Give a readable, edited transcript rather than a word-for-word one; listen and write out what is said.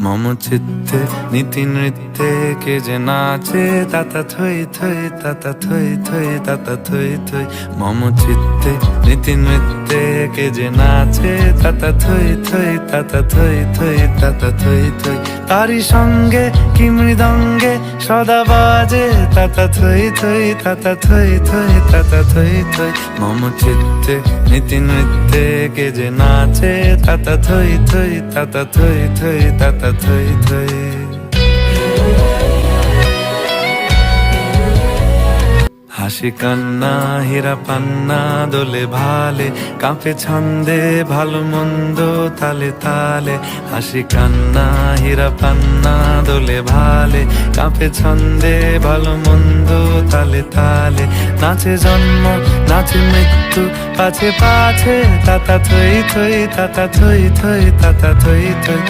মম চিত্তে নীতি নৃত্যে কে যে নাচে তাতা থই থই তাতা থই থই তাতা থই থই। মম চিত্তে নীতি নৃত্যে কে যে নাচে তাতা থই থই তাতা থই থই তাতা থই থই। তারি সঙ্গে কি মৃদঙ্গে সদা বাজে তাতা থই থই তাতা থই থই তাতা থই থই। মম চিত্তে নীতি নৃত্যে কে যে নাচে তাতা থই থই তাতা থই থই তাতা থই থই। হাসি কান্না হীরা পান্না দোলে ভালে কাঁপে ছন্দে ভালো মন্দ তালে তালে। হাসি কান্না হীরা পান্না দোলে ভালে কাঁপে ছন্দে ভালো মন্দ তালে তালে। নাচে জন্ম নাচে মৃত্যু পাছে পাছে তাতা থই থই তাতা থই থই তাতা থই থই।